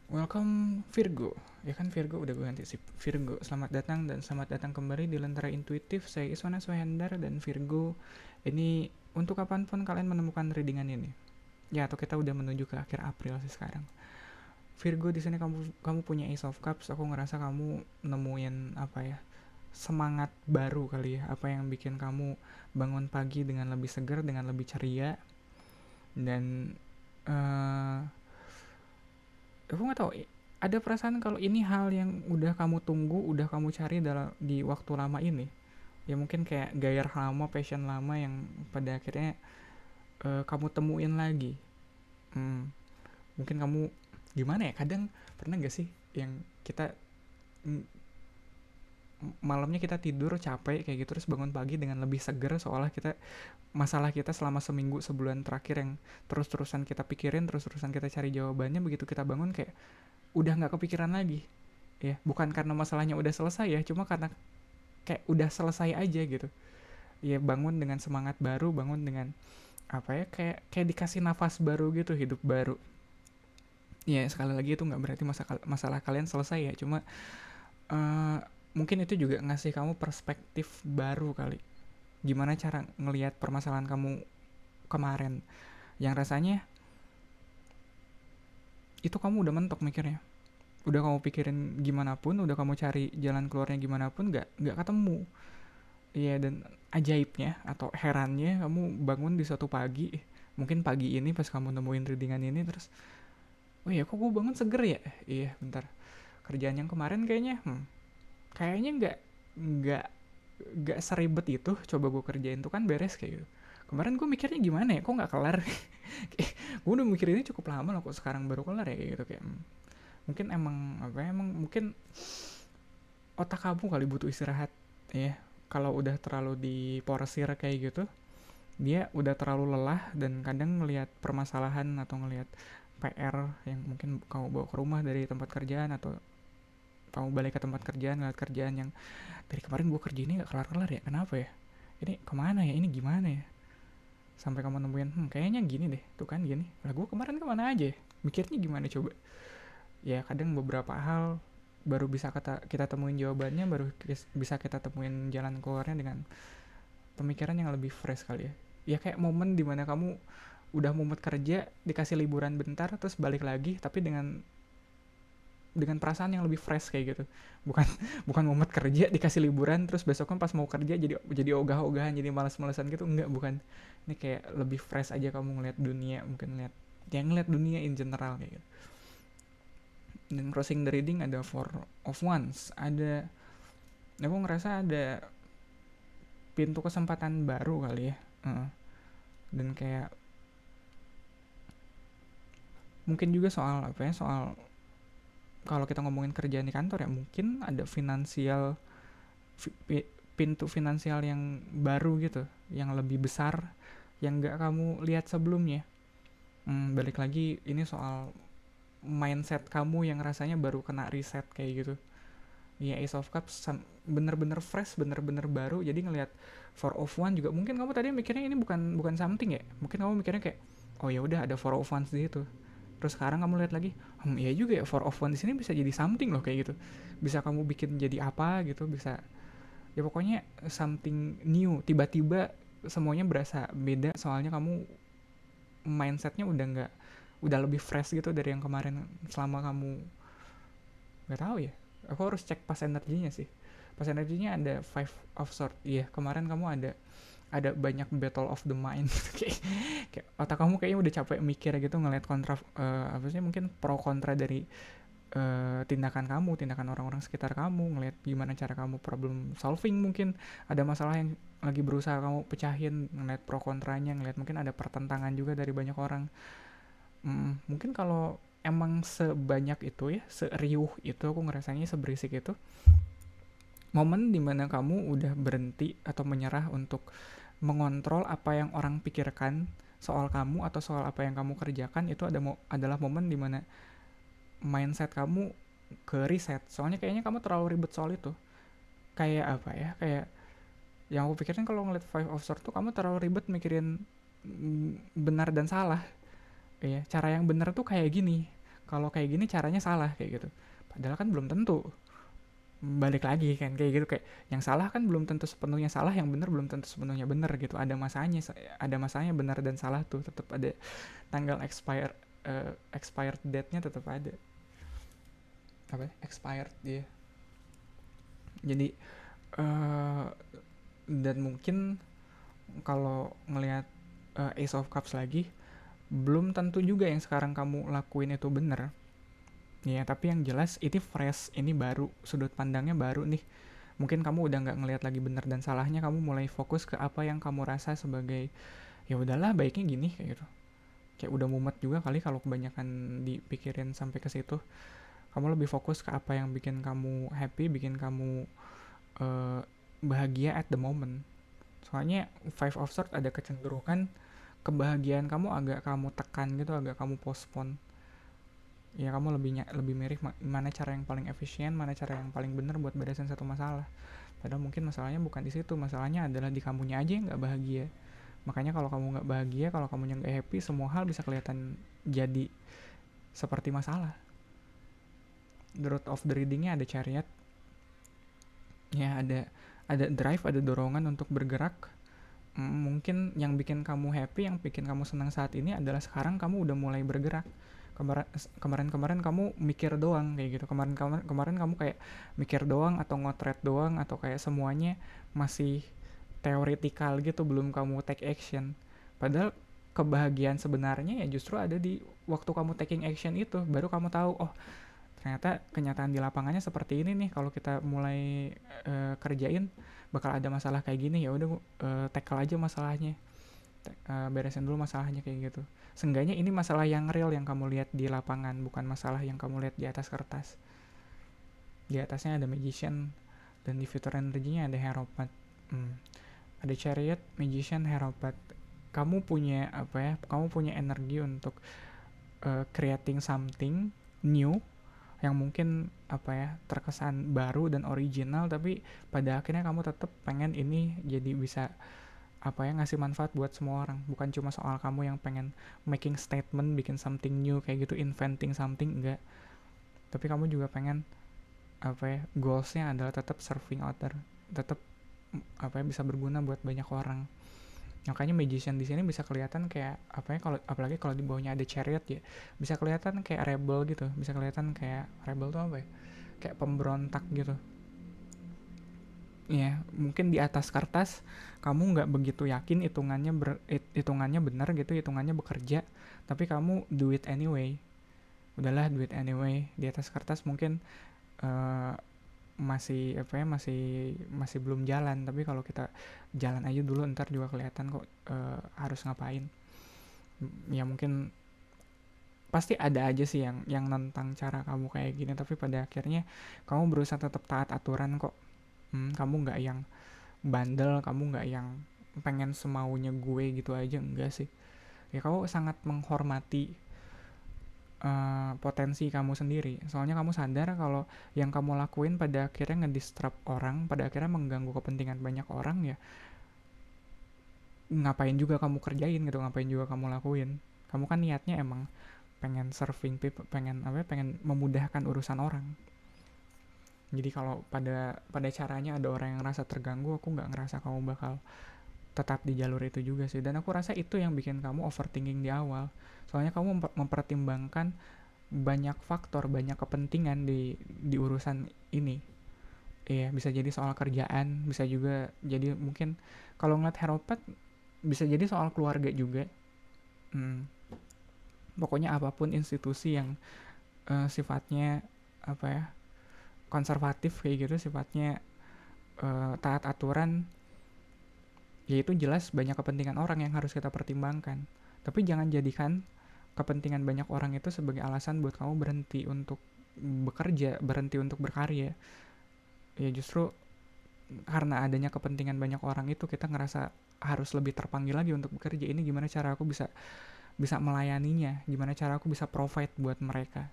Welcome Virgo. Ya kan Virgo udah gue ganti sih. Virgo, selamat datang dan selamat datang kembali di Lentera Intuitif. Saya Iswana Sohendar dan Virgo. Ini untuk kapanpun kalian menemukan readingan ini. Ya, atau kita udah menuju ke akhir April sih sekarang. Virgo, di sini kamu punya Ace of Cups. Aku ngerasa kamu nemuin apa ya? Semangat baru kali ya. Apa yang bikin kamu bangun pagi dengan lebih segar, dengan lebih ceria, dan eh aku nggak tahu, ada perasaan kalau ini hal yang udah kamu tunggu, udah kamu cari dalam di waktu lama ini. Ya mungkin kayak gairah lama, passion lama yang pada akhirnya kamu temuin lagi. Hmm, mungkin kamu gimana ya? Kadang pernah gak sih yang kita mm, malamnya kita tidur capek kayak gitu terus bangun pagi dengan lebih seger, seolah kita masalah kita selama seminggu sebulan terakhir yang terus-terusan kita pikirin, terus-terusan kita cari jawabannya, begitu kita bangun kayak udah nggak kepikiran lagi. Ya bukan karena masalahnya udah selesai ya, cuma karena kayak udah selesai aja gitu. Ya bangun dengan semangat baru, bangun dengan apa ya, kayak kayak dikasih nafas baru gitu, hidup baru. Ya sekali lagi itu nggak berarti masalah kalian selesai ya, cuma uh, mungkin itu juga ngasih kamu perspektif baru kali, gimana cara ngelihat permasalahan kamu kemarin yang rasanya itu kamu udah mentok mikirnya, udah kamu pikirin gimana pun, udah kamu cari jalan keluarnya gimana pun, nggak ketemu. Iya, dan ajaibnya atau herannya kamu bangun di suatu pagi, mungkin pagi ini pas kamu nemuin readingan ini terus, oh iya kok gue bangun seger ya, iya bentar, kerjaan yang kemarin kayaknya nggak nggak seribet itu, coba gue kerjain tuh kan beres kayak gitu. Kemarin gue mikirnya gimana ya, kok nggak kelar. Gue udah mikir ini cukup lama loh, kok sekarang baru kelar ya kayak gitu. Kayak mungkin emang apa ya, emang mungkin otak kamu kali butuh istirahat ya. Kalau udah terlalu diporsir kayak gitu, dia udah terlalu lelah, dan kadang ngelihat permasalahan atau ngelihat PR yang mungkin kamu bawa ke rumah dari tempat kerjaan, atau kamu balik ke tempat kerjaan ngeliat kerjaan yang dari kemarin gue kerja ini gak kelar-kelar ya, kenapa ya, ini kemana ya, ini gimana ya, sampai kamu nemuin kayaknya gini deh, tuh kan gini lah, gue kemarin kemana aja ya? Mikirnya gimana coba. Ya kadang beberapa hal baru bisa kita temuin jawabannya, baru bisa kita temuin jalan keluarnya dengan pemikiran yang lebih fresh kali ya. Ya kayak momen dimana kamu udah mumet kerja, dikasih liburan bentar, terus balik lagi, tapi dengan perasaan yang lebih fresh kayak gitu. Bukan bukan mumet kerja dikasih liburan terus besoknya pas mau kerja jadi ogah-ogahan, jadi malas-malasan gitu, enggak, bukan. Ini kayak lebih fresh aja kamu ngeliat dunia, mungkin ngeliat dunia in general kayak gitu. Dan crossing the reading ada Four of Wands, ada, aku ngerasa ada pintu kesempatan baru kali ya. Dan kayak mungkin juga soal apa ya, soal kalau kita ngomongin kerjaan di kantor ya, mungkin ada pintu finansial yang baru gitu, yang lebih besar, yang nggak kamu lihat sebelumnya. Balik lagi ini soal mindset kamu yang rasanya baru kena reset kayak gitu. Ya Ace of Cups bener-bener fresh, bener-bener baru. Jadi ngelihat Four of Wands juga, mungkin kamu tadi mikirnya ini bukan bukan something ya, mungkin kamu mikirnya kayak, oh ya udah ada Four of Wands di situ. Terus sekarang kamu lihat lagi, iya juga ya, Four of Wands di sini bisa jadi something loh kayak gitu. Bisa kamu bikin jadi apa gitu, bisa, ya pokoknya something new. Tiba-tiba semuanya berasa beda, soalnya kamu mindsetnya udah lebih fresh gitu dari yang kemarin. Selama kamu nggak tahu ya, aku harus cek pas energinya sih. Pas energinya ada Five of Swords. Iya, kemarin kamu ada banyak battle of the mind. Kayak otak kamu kayaknya udah capek mikir gitu, ngeliat kontra, apa sih, mungkin pro kontra dari tindakan kamu, tindakan orang-orang sekitar kamu, ngeliat gimana cara kamu problem solving, mungkin ada masalah yang lagi berusaha kamu pecahin, ngeliat pro kontranya, ngeliat mungkin ada pertentangan juga dari banyak orang. Mungkin kalau emang sebanyak itu ya, seriuh itu, aku ngerasanya seberisik itu, momen dimana kamu udah berhenti atau menyerah untuk mengontrol apa yang orang pikirkan soal kamu atau soal apa yang kamu kerjakan, itu adalah momen dimana mindset kamu ke reset. Soalnya kayaknya kamu terlalu ribet soal itu. Kayak apa ya, kayak yang aku pikirin kalau ngeliat Five of Swords tuh, kamu terlalu ribet mikirin benar dan salah. Iya, cara yang benar tuh kayak gini. kalau kayak gini caranya salah kayak gitu. Padahal kan belum tentu. Balik lagi kan kayak gitu, kayak yang salah kan belum tentu sepenuhnya salah, yang benar belum tentu sepenuhnya benar gitu. Ada masanya benar dan salah tuh tetap ada tanggal expired date-nya tetap ada. Apa ya? Expired dia. Jadi uh, dan mungkin kalau ngelihat Ace of Cups lagi, belum tentu juga yang sekarang kamu lakuin itu bener ya, tapi yang jelas ini fresh, ini baru, sudut pandangnya baru nih. Mungkin kamu udah nggak ngelihat lagi bener dan salahnya, kamu mulai fokus ke apa yang kamu rasa sebagai ya udahlah baiknya gini kayak gitu. Kayak udah mumet juga kali kalau kebanyakan dipikirin sampai ke situ. Kamu lebih fokus ke apa yang bikin kamu happy, bikin kamu uh, bahagia at the moment. Soalnya Five of Swords ada kecenderungan kebahagiaan kamu agak kamu tekan gitu, agak kamu postpone. Ya kamu lebih mirip mana cara yang paling efisien, mana cara yang paling benar buat beresin satu masalah. Padahal mungkin masalahnya bukan di situ, masalahnya adalah di kamunya aja yang nggak bahagia. Makanya kalau kamu nggak bahagia, kalau kamunya nggak happy, semua hal bisa kelihatan jadi seperti masalah. The root of the readingnya ada chariot, ya ada drive, ada dorongan untuk bergerak. Mungkin yang bikin kamu happy, yang bikin kamu senang saat ini adalah sekarang kamu udah mulai bergerak. Kemarin kamu mikir doang kayak gitu. Kemarin kamu kayak mikir doang atau ngotret doang atau kayak semuanya masih teoretikal gitu, belum kamu take action. Padahal kebahagiaan sebenarnya ya justru ada di waktu kamu taking action itu, baru kamu tahu oh ternyata kenyataan di lapangannya seperti ini nih. Kalau kita mulai kerjain bakal ada masalah kayak gini, ya udah tackle aja masalahnya, beresin dulu masalahnya kayak gitu. Seenggaknya ini masalah yang real yang kamu lihat di lapangan, bukan masalah yang kamu lihat di atas kertas. Di atasnya ada magician dan di future energy-nya ada hierophant. Ada chariot, magician, hierophant. Kamu punya apa ya? Kamu punya energi untuk creating something new yang mungkin apa ya terkesan baru dan original, tapi pada akhirnya kamu tetap pengen ini jadi bisa apa ya ngasih manfaat buat semua orang. Bukan cuma soal kamu yang pengen making statement, bikin something new kayak gitu, inventing something, enggak. Tapi kamu juga pengen apa ya goalsnya adalah tetap serving other, tetap apa ya bisa berguna buat banyak orang. Makanya magician di sini bisa kelihatan kayak apa ya, kalau apalagi kalau di bawahnya ada chariot ya, bisa kelihatan kayak rebel gitu, bisa kelihatan kayak rebel tuh apa ya, kayak pemberontak gitu. Ya mungkin di atas kertas kamu nggak begitu yakin hitungannya benar gitu, hitungannya bekerja, tapi kamu do it anyway. Udahlah do it anyway. Di atas kertas mungkin uh, masih apa ya masih belum jalan, tapi kalau kita jalan aja dulu ntar juga kelihatan kok harus ngapain. Ya mungkin pasti ada aja sih yang nentang cara kamu kayak gini, tapi pada akhirnya kamu berusaha tetap taat aturan kok. Kamu nggak yang bandel, kamu nggak yang pengen semaunya gue gitu aja, enggak sih. Ya kamu sangat menghormati potensi kamu sendiri. Soalnya kamu sadar kalau yang kamu lakuin pada akhirnya ngedistract orang, pada akhirnya mengganggu kepentingan banyak orang, ya ngapain juga kamu kerjain gitu, ngapain juga kamu lakuin. Kamu kan niatnya emang pengen serving people, pengen apa ya, pengen memudahkan urusan orang. Jadi kalau pada caranya ada orang yang ngerasa terganggu, aku nggak ngerasa kamu bakal tetap di jalur itu juga sih. Dan aku rasa itu yang bikin kamu overthinking di awal. Soalnya kamu mempertimbangkan banyak faktor, banyak kepentingan di urusan ini. Iya, bisa jadi soal kerjaan, bisa juga jadi mungkin kalau ngeliat Heropat bisa jadi soal keluarga juga. Pokoknya apapun institusi yang sifatnya apa ya konservatif kayak gitu, sifatnya taat aturan, ya itu jelas banyak kepentingan orang yang harus kita pertimbangkan. Tapi jangan jadikan kepentingan banyak orang itu sebagai alasan buat kamu berhenti untuk bekerja, berhenti untuk berkarya. Ya justru karena adanya kepentingan banyak orang itu kita ngerasa harus lebih terpanggil lagi untuk bekerja. Ini gimana cara aku bisa melayaninya, gimana cara aku bisa provide buat mereka.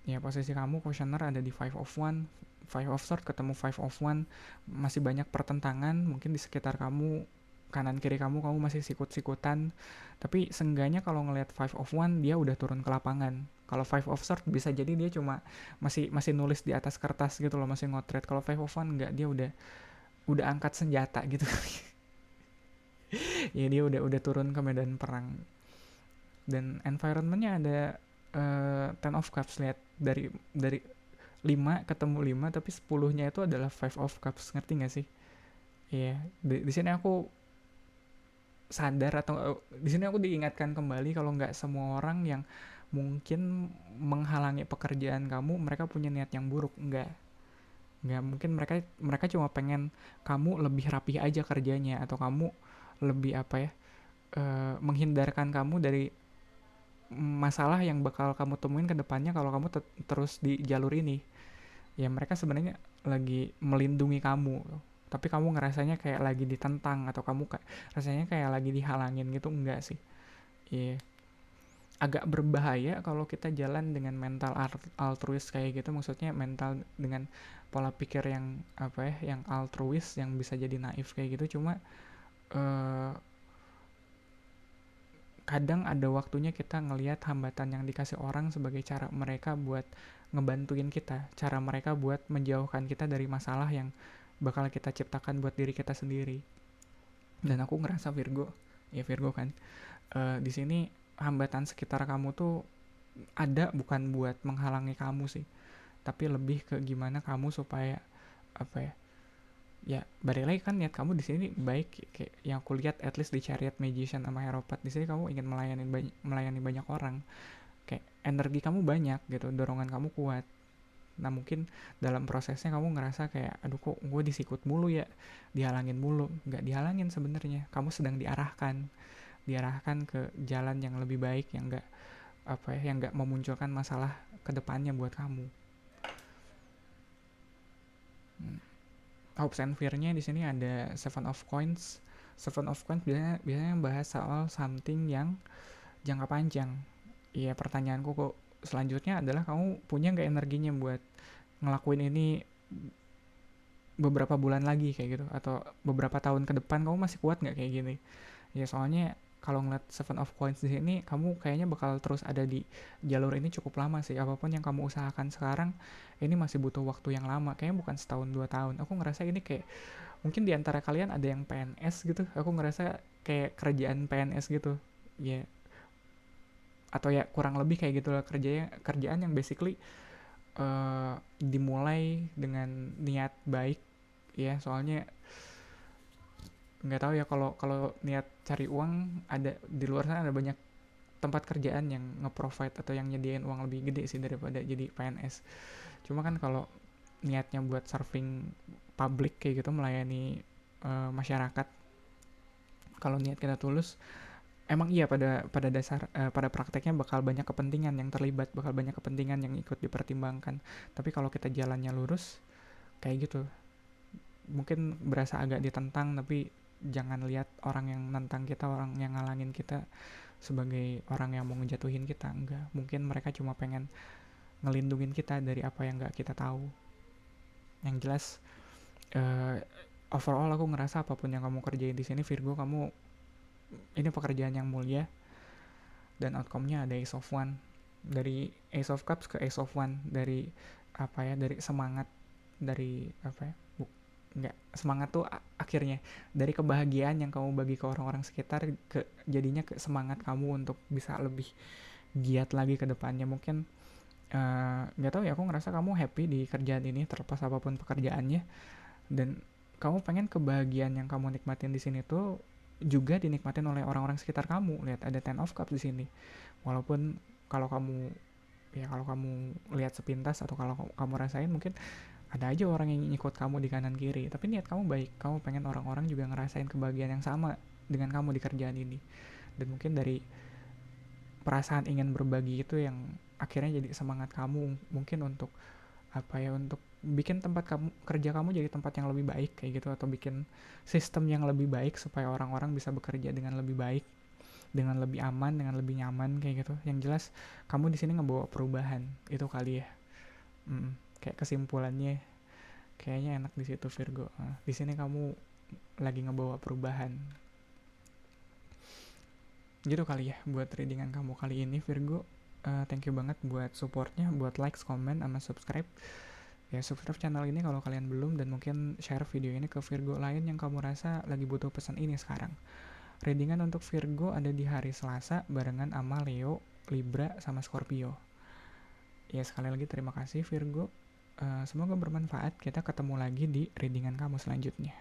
Ya posisi kamu questioner ada di 5 of One, 5 of Sword ketemu 5 of One, masih banyak pertentangan mungkin di sekitar kamu kanan kiri kamu masih sikut-sikutan, tapi seenggaknya kalau ngelihat five of one dia udah turun ke lapangan. Kalau five of sword bisa jadi dia cuma masih masih nulis di atas kertas gitu loh, masih ngotret. Kalau five of one enggak, dia udah angkat senjata gitu. Ya dia udah turun ke medan perang. Dan environmentnya ada ten of cups, lihat dari 5 ketemu 5 tapi 10-nya itu adalah five of cups, ngerti gak sih? Iya, di sini aku sadar atau di sini aku diingatkan kembali kalau nggak semua orang yang mungkin menghalangi pekerjaan kamu mereka punya niat yang buruk. Nggak mungkin, mereka mereka cuma pengen kamu lebih rapi aja kerjanya, atau kamu lebih apa ya, menghindarkan kamu dari masalah yang bakal kamu temuin ke depannya kalau kamu terus di jalur ini. Ya mereka sebenarnya lagi melindungi kamu, tapi kamu ngerasanya kayak lagi ditentang, atau kamu rasanya kayak lagi dihalangin gitu. Enggak sih. Iya, agak berbahaya kalau kita jalan dengan mental altruis kayak gitu, maksudnya mental dengan pola pikir yang apa ya, yang altruis, yang bisa jadi naif kayak gitu. Cuma eh, kadang ada waktunya kita ngelihat hambatan yang dikasih orang sebagai cara mereka buat ngebantuin kita, cara mereka buat menjauhkan kita dari masalah yang bakal kita ciptakan buat diri kita sendiri. Dan aku ngerasa Virgo, ya Virgo kan, di sini hambatan sekitar kamu tuh ada bukan buat menghalangi kamu sih, tapi lebih ke gimana kamu supaya apa ya, ya balik lagi kan niat kamu di sini baik, kayak yang aku lihat at least di Chariot, Magician sama Hierophant, di sini kamu ingin melayani banyak orang, kayak energi kamu banyak gitu, dorongan kamu kuat. Nah mungkin dalam prosesnya kamu ngerasa kayak aduh kok gue disikut mulu ya, dihalangin mulu. Nggak dihalangin sebenarnya, kamu sedang diarahkan ke jalan yang lebih baik, yang nggak apa ya, yang nggak memunculkan masalah kedepannya buat kamu. Hopes and fear-nya di sini ada Seven of Coins. Seven of Coins biasanya bahas soal something yang jangka panjang. Iya, pertanyaanku kok selanjutnya adalah kamu punya nggak energinya buat ngelakuin ini beberapa bulan lagi kayak gitu, atau beberapa tahun ke depan kamu masih kuat nggak kayak gini? Ya soalnya kalau ngeliat Seven of Coins di sini, kamu kayaknya bakal terus ada di jalur ini cukup lama sih. Apapun yang kamu usahakan sekarang, ini masih butuh waktu yang lama. Kayaknya bukan setahun 2 tahun. Aku ngerasa ini kayak mungkin di antara kalian ada yang PNS gitu. Aku ngerasa kayak kerjaan PNS gitu. Ya, yeah. Atau ya kurang lebih kayak gitu lah, kerjaan yang basically dimulai dengan niat baik. Ya, soalnya nggak tahu ya, kalau kalau niat cari uang, ada di luar sana ada banyak tempat kerjaan yang nge-provide atau yang nyediain uang lebih gede sih daripada jadi PNS. Cuma kan kalau niatnya buat serving public kayak gitu, melayani masyarakat, kalau niat kita tulus, emang iya pada pada dasar pada prakteknya bakal banyak kepentingan yang terlibat, bakal banyak kepentingan yang ikut dipertimbangkan. Tapi kalau kita jalannya lurus kayak gitu, mungkin berasa agak ditentang, tapi jangan lihat orang yang nentang kita, orang yang ngalangin kita sebagai orang yang mau ngejatuhin kita. Enggak, mungkin mereka cuma pengen ngelindungin kita dari apa yang nggak kita tahu. Yang jelas uh, overall aku ngerasa apapun yang kamu kerjain di sini Virgo, kamu ini pekerjaan yang mulia, dan outcome-nya ada Ace of One. Dari Ace of Cups ke Ace of One, dari apa ya, dari semangat, dari apa ya, nggak semangat tuh akhirnya dari kebahagiaan yang kamu bagi ke orang-orang sekitar, ke jadinya ke semangat kamu untuk bisa lebih giat lagi ke depannya. Mungkin nggak tahu ya, aku ngerasa kamu happy di kerjaan ini terlepas apapun pekerjaannya, dan kamu pengen kebahagiaan yang kamu nikmatin di sini tuh juga dinikmatin oleh orang-orang sekitar kamu. Lihat ada Ten of Cups di sini, walaupun kalau kamu kalau kamu lihat sepintas atau kalau kamu rasain mungkin ada aja orang yang ngikut kamu di kanan kiri, tapi niat kamu baik, kamu pengen orang-orang juga ngerasain kebahagiaan yang sama dengan kamu di kerjaan ini. Dan mungkin dari perasaan ingin berbagi itu yang akhirnya jadi semangat kamu mungkin untuk apa ya, untuk bikin tempat kamu kerja kamu jadi tempat yang lebih baik kayak gitu, atau bikin sistem yang lebih baik supaya orang-orang bisa bekerja dengan lebih baik, dengan lebih aman, dengan lebih nyaman kayak gitu. Yang jelas kamu di sini ngebawa perubahan itu kali ya. Kayak kesimpulannya kayaknya enak di situ Virgo. Di sini kamu lagi ngebawa perubahan. Gitu kali ya buat readingan kamu kali ini Virgo. Thank you banget buat supportnya, buat likes, comment, sama subscribe. Ya subscribe channel ini kalau kalian belum, dan mungkin share video ini ke Virgo lain yang kamu rasa lagi butuh pesan ini sekarang. Readingan untuk Virgo ada di hari Selasa barengan sama Leo, Libra, sama Scorpio. Ya sekali lagi terima kasih Virgo. Semoga bermanfaat. Kita ketemu lagi di readingan kamu selanjutnya.